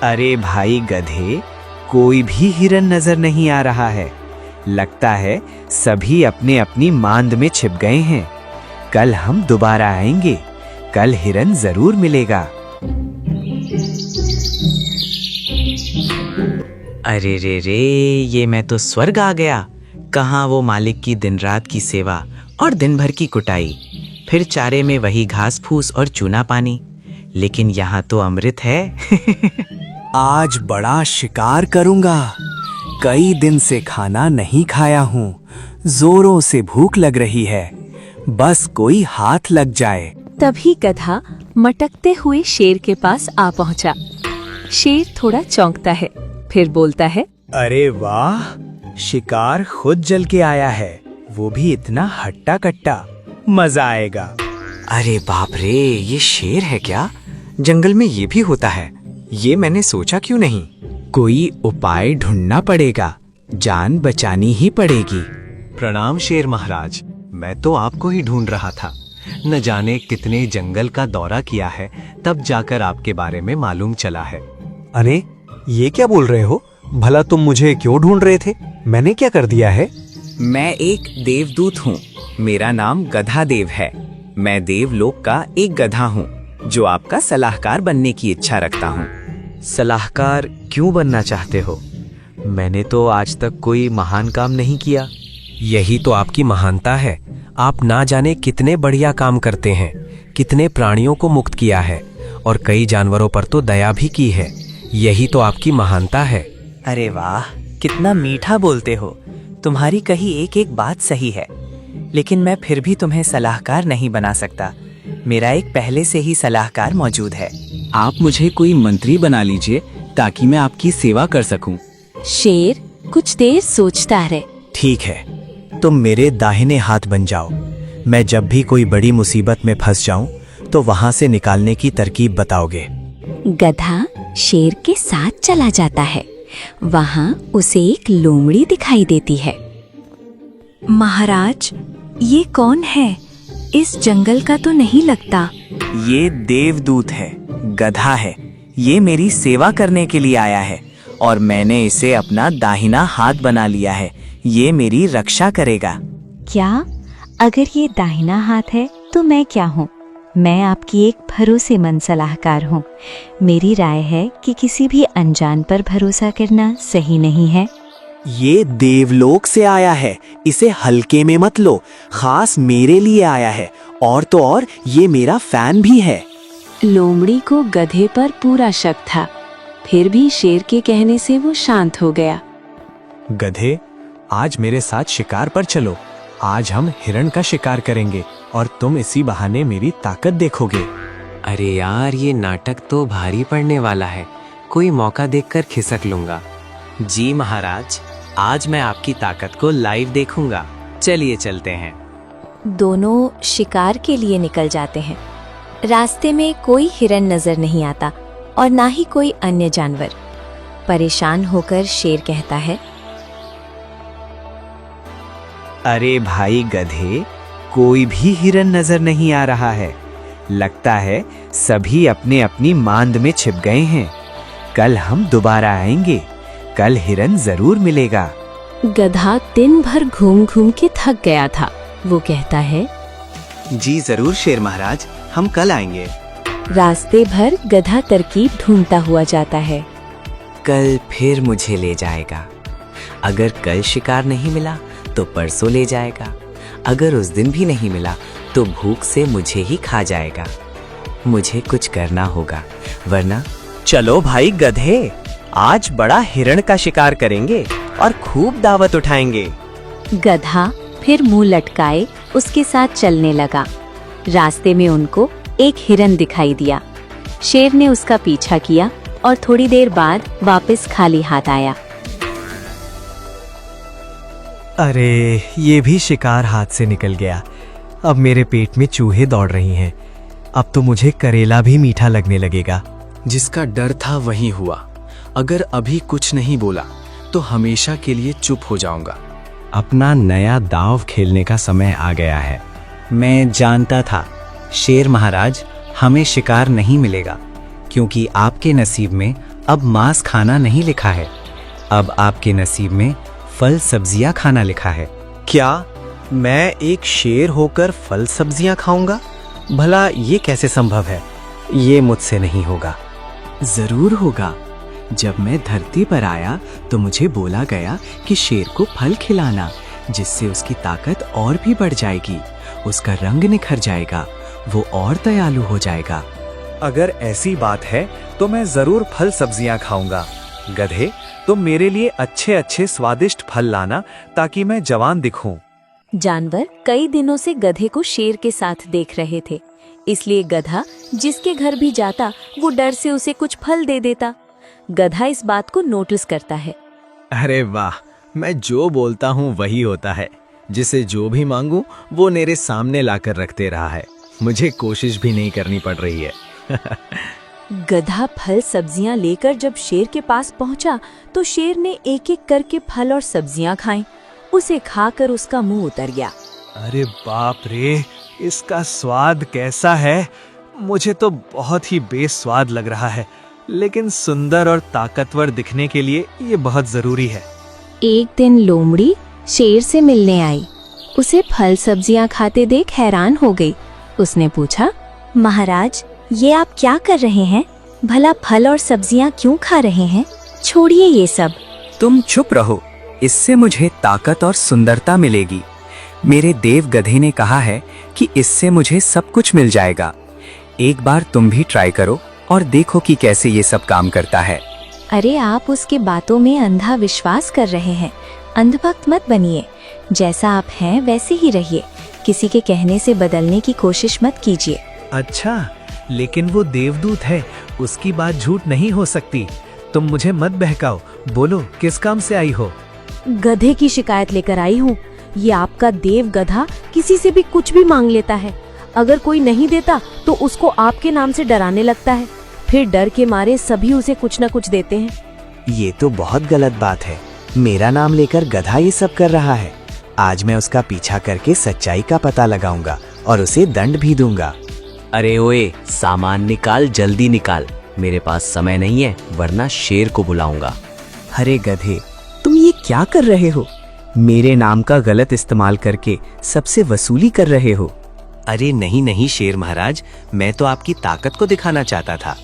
अरे भाई गधे, कोई भी हिरन नजर नहीं आ रहा है। लगता है सभी अपने अपनी मांद में छिप गए हैं। कल हम दोबारा आएंगे, कल हिरन जरूर मिलेगा। अरे रे रे, ये मैं तो स्वर्ग आ गया। कहाँ वो मालिक की दिन रात की सेवा और दिन भर की कुटाई, फिर चारे में वही घास फूस और चूना पानी। लेकिन यहाँ तो अमृत है। आज बड़ा शिकार करूंगा। कई दिन से खाना नहीं खाया हूँ, जोरों से भूख लग रही है। बस कोई हाथ लग जाए। तभी गधा मटकते हुए शेर के पास आ पहुंचा। शेर थोड़ा चौंकता है, फिर बोलता है, अरे वाह, शिकार खुद जल के आया है, वो भी इतना हट्टा कट्टा। मजा आएगा। अरे बाप रे, ये शेर है क्या? जंगल में ये भी होता है? ये मैंने सोचा क्यों नहीं। कोई उपाय ढूंढना पड़ेगा, जान बचानी ही पड़ेगी। प्रणाम शेर महाराज, मैं तो आपको ही ढूंढ रहा था। न जाने कितने जंगल का दौरा किया है, तब जाकर आपके बारे में मालूम चला है। अरे ये क्या बोल रहे हो? भला तुम मुझे क्यों ढूंढ रहे थे? मैंने क्या कर दिया है? मैं एक देवदूत हूँ। मेरा नाम गधा देव है। मैं देवलोक का एक गधा हूँ जो आपका सलाहकार बनने की इच्छा रखता हूँ। सलाहकार क्यों बनना चाहते हो? मैंने तो आज तक कोई महान काम नहीं किया। यही तो आपकी महानता है। आप ना जाने कितने बढ़िया काम करते हैं, कितने प्राणियों को मुक्त किया है और कई जानवरों पर तो दया भी की है। यही तो आपकी महानता है। अरे वाह, कितना मीठा बोलते हो। तुम्हारी कही एक एक बात सही है, लेकिन मैं फिर भी तुम्हें सलाहकार नहीं बना सकता। मेरा एक पहले से ही सलाहकार मौजूद है। आप मुझे कोई मंत्री बना लीजिए ताकि मैं आपकी सेवा कर सकूं। शेर कुछ देर सोचता रहे। ठीक है, तुम मेरे दाहिने हाथ बन जाओ। मैं जब भी कोई बड़ी मुसीबत में फंस जाऊं तो वहां से निकालने की तरकीब बताओगे। गधा शेर के साथ चला जाता है। वहां उसे एक लोमड़ी दिखाई देती है। महाराज, ये कौन है? इस जंगल का तो नहीं लगता। ये देवदूत है, गधा है। ये मेरी सेवा करने के लिए आया है और मैंने इसे अपना दाहिना हाथ बना लिया है। ये मेरी रक्षा करेगा। क्या? अगर ये दाहिना हाथ है तो मैं क्या हूँ? मैं आपकी एक भरोसेमंद सलाहकार हूँ। मेरी राय है कि किसी भी अनजान पर भरोसा करना सही नहीं है। ये देवलोक से आया है, इसे हल्के में मत लो। खास मेरे लिए आया है, और तो और ये मेरा फैन भी है। लोमड़ी को गधे पर पूरा शक था, फिर भी शेर के कहने से वो शांत हो गया। गधे, आज मेरे साथ शिकार पर चलो। आज हम हिरण का शिकार करेंगे और तुम इसी बहाने मेरी ताकत देखोगे। अरे यार, ये नाटक तो भारी पड़ने वाला है। कोई मौका देखकर खिसक लूंगा। जी महाराज, आज मैं आपकी ताकत को लाइव देखूंगा। चलिए चलते हैं। दोनों शिकार के लिए निकल जाते हैं। रास्ते में कोई हिरन नजर नहीं आता और ना ही कोई अन्य जानवर। परेशान होकर शेर कहता है, अरे भाई गधे, कोई भी हिरन नजर नहीं आ रहा है। लगता है सभी अपने अपनी मांद में छिप गए हैं। कल हम दोबारा आएंगे, कल हिरन जरूर मिलेगा। गधा दिन भर घूम घूम के थक गया था। वो कहता है, जी जरूर शेर महाराज, हम कल आएंगे। रास्ते भर गधा तरकीब ढूंढता हुआ जाता है। कल फिर मुझे ले जाएगा। अगर कल शिकार नहीं मिला तो परसों ले जाएगा। अगर उस दिन भी नहीं मिला तो भूख से मुझे ही खा जाएगा। मुझे कुछ करना होगा, वरना। चलो भाई गधे, आज बड़ा हिरण का शिकार करेंगे और खूब दावत उठाएंगे। गधा फिर मुंह लटकाए उसके साथ चलने लगा। रास्ते में उनको एक हिरन दिखाई दिया। शेर ने उसका पीछा किया और थोड़ी देर बाद वापस खाली हाथ आया। अरे, ये भी शिकार हाथ से निकल गया। अब मेरे पेट में चूहे दौड़ रही हैं। अब तो मुझे करेला भी मीठा लगने लगेगा। जिसका डर था वही हुआ। अगर अभी कुछ नहीं बोला तो हमेशा के लिए चुप हो जाऊंगा। अपना नया दांव खेलने का समय आ गया है। मैं जानता था शेर महाराज, हमें शिकार नहीं मिलेगा, क्योंकि आपके नसीब में अब मांस खाना नहीं लिखा है, अब आपके नसीब में फल सब्जियां खाना लिखा है। क्या मैं एक शेर होकर फल सब्जियां खाऊंगा? भला ये कैसे संभव है? ये मुझसे नहीं होगा। जरूर होगा। जब मैं धरती पर आया तो मुझे बोला गया कि शेर को फल खिलाना, जिससे उसकी ताकत और भी बढ़ जाएगी, उसका रंग निखर जाएगा, वो और दयालु हो जाएगा। अगर ऐसी बात है तो मैं जरूर फल सब्जियां खाऊंगा। गधे, तुम मेरे लिए अच्छे अच्छे स्वादिष्ट फल लाना ताकि मैं जवान दिखूं। जानवर कई दिनों से गधे को शेर के साथ देख रहे थे, इसलिए गधा जिसके घर भी जाता वो डर से उसे कुछ फल दे देता। गधा इस बात को नोटिस करता है। अरे वाह, मैं जो बोलता हूँ वही होता है। जिसे जो भी मांगू वो मेरे सामने लाकर रखते रहा है। मुझे कोशिश भी नहीं करनी पड़ रही है। गधा फल सब्जियां लेकर जब शेर के पास पहुंचा तो शेर ने एक एक करके फल और सब्जियां खाईं। उसे खाकर उसका मुंह उतर गया। अरे बाप रे, इसका स्वाद कैसा है? मुझे तो बहुत ही बेस्वाद लग रहा है, लेकिन सुंदर और ताकतवर दिखने के लिए ये बहुत जरूरी है। एक दिन लोमड़ी शेर से मिलने आई। उसे फल सब्जियां खाते देख हैरान हो गई। उसने पूछा, महाराज, ये आप क्या कर रहे हैं? भला फल और सब्जियां क्यों खा रहे हैं? छोड़िए ये सब। तुम चुप रहो, इससे मुझे ताकत और सुंदरता मिलेगी। मेरे देव गधे ने कहा है कि इससे मुझे सब कुछ मिल जाएगा। एक बार तुम भी ट्राई करो और देखो कि कैसे ये सब काम करता है। अरे आप उसके बातों में अंधा विश्वास कर रहे हैं। अंधभक्त मत बनिए। जैसा आप हैं वैसे ही रहिए। किसी के कहने से बदलने की कोशिश मत कीजिए। अच्छा, लेकिन वो देवदूत है, उसकी बात झूठ नहीं हो सकती। तुम मुझे मत बहकाओ। बोलो, किस काम से आई हो? गधे की शिकायत लेकर आई हूँ। ये आपका देव गधा किसी से भी कुछ भी मांग लेता है। अगर कोई नहीं देता तो उसको आपके नाम से डराने लगता है। फिर डर के मारे सभी उसे कुछ न कुछ देते हैं। ये तो बहुत गलत बात है। मेरा नाम लेकर गधा ये सब कर रहा है। आज मैं उसका पीछा करके सच्चाई का पता लगाऊंगा और उसे दंड भी दूंगा। अरे ओए, सामान निकाल, जल्दी निकाल। मेरे पास समय नहीं है, वरना शेर को बुलाऊंगा। अरे गधे, तुम ये क्या कर रहे हो? मेरे नाम का गलत इस्तेमाल करके सबसे वसूली कर रहे हो। अरे नहीं नहीं शेर महाराज, मैं तो आपकी ताकत को दिखाना चाहता था।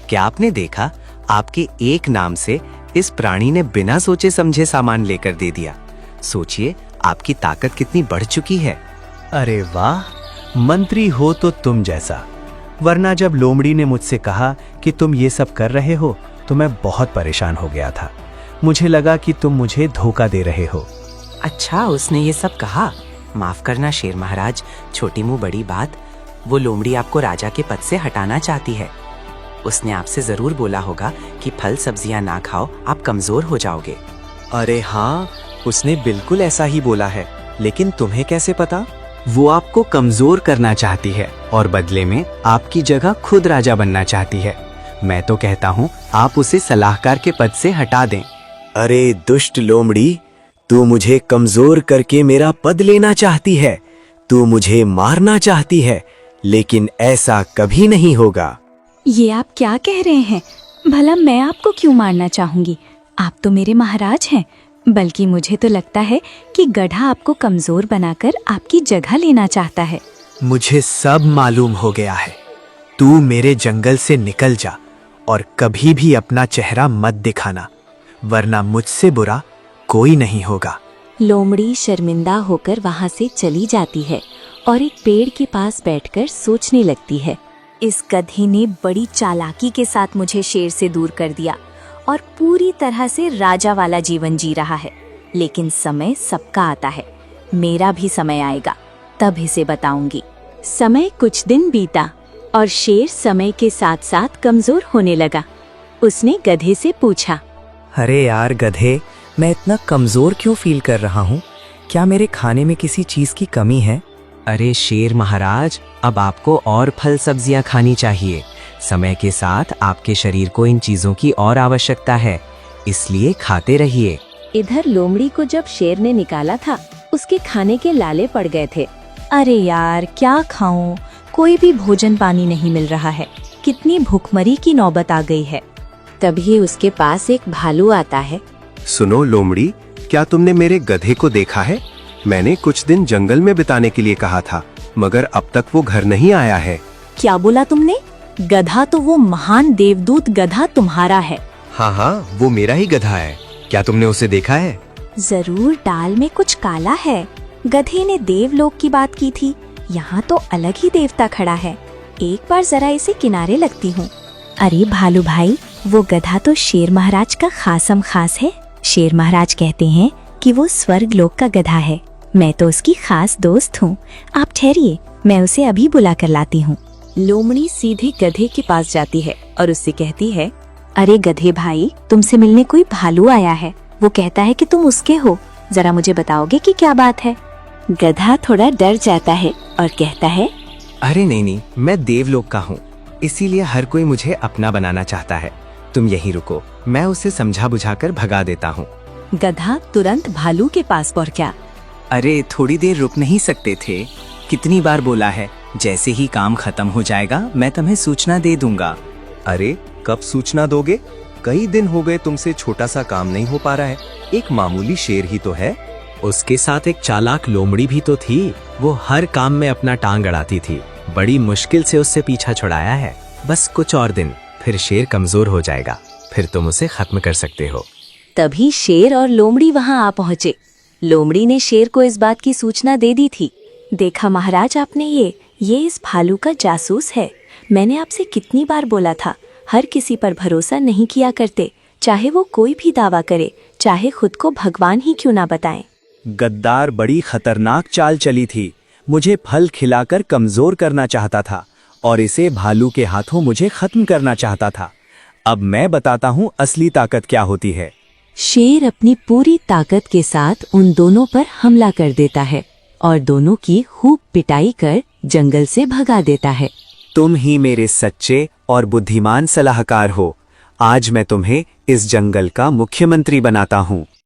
क्या आपने देखा, आपके एक नाम से इस प्राणी ने बिना सोचे समझे सामान लेकर दे दिया। सोचिए आपकी ताकत कितनी बढ़ चुकी है। अरे वाह, मंत्री हो तो तुम जैसा। वरना जब लोमड़ी ने मुझसे कहा कि तुम ये सब कर रहे हो तो मैं बहुत परेशान हो गया था। मुझे लगा कि तुम मुझे धोखा दे रहे हो। अच्छा, उसने ये सब कहा? माफ करना शेर महाराज, छोटी मुंह बड़ी बात। वो लोमड़ी आपको राजा के पद से हटाना चाहती है। उसने आपसे जरूर बोला होगा कि फल सब्जियां ना खाओ, आप कमजोर हो जाओगे। अरे हाँ, उसने बिल्कुल ऐसा ही बोला है, लेकिन तुम्हें कैसे पता? वो आपको कमजोर करना चाहती है और बदले में आपकी जगह खुद राजा बनना चाहती है। मैं तो कहता हूँ आप उसे सलाहकार के पद से हटा दें। अरे दुष्ट लोमड़ी, तू मुझे कमजोर करके मेरा पद लेना चाहती है। तू मुझे मारना चाहती है, लेकिन ऐसा कभी नहीं होगा। ये आप क्या कह रहे हैं? भला मैं आपको क्यों मारना चाहूंगी? आप तो मेरे महाराज हैं। बल्कि मुझे तो लगता है कि गधा आपको कमजोर बनाकर आपकी जगह लेना चाहता है। मुझे सब मालूम हो गया है। तू मेरे जंगल से निकल जा और कभी भी अपना चेहरा मत दिखाना, वरना मुझसे बुरा कोई नहीं होगा। लोमड़ी शर्मिंदा होकर वहां से चली जाती है और एक पेड़ के पास बैठकर सोचने लगती है। इस गधे ने बड़ी चालाकी के साथ मुझे शेर से दूर कर दिया और पूरी तरह से राजा वाला जीवन जी रहा है। लेकिन समय सबका आता है, मेरा भी समय आएगा, तब इसे बताऊंगी। समय कुछ दिन बीता और शेर समय के साथ साथ कमजोर होने लगा। उसने गधे से पूछा, अरे यार गधे, मैं इतना कमजोर क्यों फील कर रहा हूँ? क्या मेरे खाने में किसी चीज की कमी है? अरे शेर महाराज, अब आपको और फल सब्जियां खानी चाहिए। समय के साथ आपके शरीर को इन चीजों की और आवश्यकता है, इसलिए खाते रहिए। इधर लोमड़ी को जब शेर ने निकाला था, उसके खाने के लाले पड़ गए थे। अरे यार, क्या खाऊं? कोई भी भोजन पानी नहीं मिल रहा है। कितनी भूखमरी की नौबत आ गई है। तभी उसके पास एक भालू आता है। सुनो लोमड़ी, क्या तुमने मेरे गधे को देखा है? मैंने कुछ दिन जंगल में बिताने के लिए कहा था, मगर अब तक वो घर नहीं आया है। क्या बोला तुमने? गधा तो वो महान देवदूत गधा तुम्हारा है। हाँ हाँ, वो मेरा ही गधा है। क्या तुमने उसे देखा है? जरूर, डाल में कुछ काला है। गधे ने देवलोक की बात की थी, यहाँ तो अलग ही देवता खड़ा है। एक बार जरा इसे किनारे लगती हूँ। अरे भालू भाई, वो गधा तो शेर महाराज का खासम खास है। शेर महाराज कहते हैं कि वो स्वर्ग लोक का गधा है। मैं तो उसकी खास दोस्त हूँ। आप ठहरिए, मैं उसे अभी बुला कर लाती हूँ। लोमड़ी सीधे गधे के पास जाती है और उससे कहती है, अरे गधे भाई, तुमसे मिलने कोई भालू आया है। वो कहता है कि तुम उसके हो। जरा मुझे बताओगे कि क्या बात है? गधा थोड़ा डर जाता है और कहता है, अरे नहीं, मैं देवलोक का हूँ, इसीलिए हर कोई मुझे अपना बनाना चाहता है। तुम यहीं रुको, मैं उसे समझा बुझाकर भगा देता हूँ। गधा तुरंत भालू के पास पहुंचा। अरे थोड़ी देर रुक नहीं सकते थे? कितनी बार बोला है, जैसे ही काम खत्म हो जाएगा मैं तुम्हें सूचना दे दूंगा। अरे कब सूचना दोगे? कई दिन हो गए तुमसे छोटा सा काम नहीं हो पा रहा है। एक मामूली शेर ही तो है। उसके साथ एक चालाक लोमड़ी भी तो थी। वो हर काम में अपना टांग अड़ाती थी। बड़ी मुश्किल से उससे पीछा छुड़ाया है। बस कुछ और दिन, फिर शेर कमजोर हो जाएगा। फिर तुम उसे खत्म कर सकते हो। तभी शेर और लोमड़ी वहां आ पहुंचे। लोमड़ी ने शेर को इस बात की सूचना दे दी थी। देखा महाराज, आपने ये इस भालू का जासूस है। मैंने आपसे कितनी बार बोला था, हर किसी पर भरोसा नहीं किया करते, चाहे वो कोई भी दावा करे, चाहे खुद को भगवान ही क्यों ना बताएं। गद्दार बड़ी खतरनाक चाल चली थी। मुझे फल खिलाकर कमजोर करना चाहता था और इसे भालू के हाथों मुझे खत्म करना चाहता था। अब मैं बताता हूँ असली ताकत क्या होती है। शेर अपनी पूरी ताकत के साथ उन दोनों पर हमला कर देता है और दोनों की खूब पिटाई कर जंगल से भगा देता है। तुम ही मेरे सच्चे और बुद्धिमान सलाहकार हो। आज मैं तुम्हें इस जंगल का मुख्यमंत्री बनाता हूँ।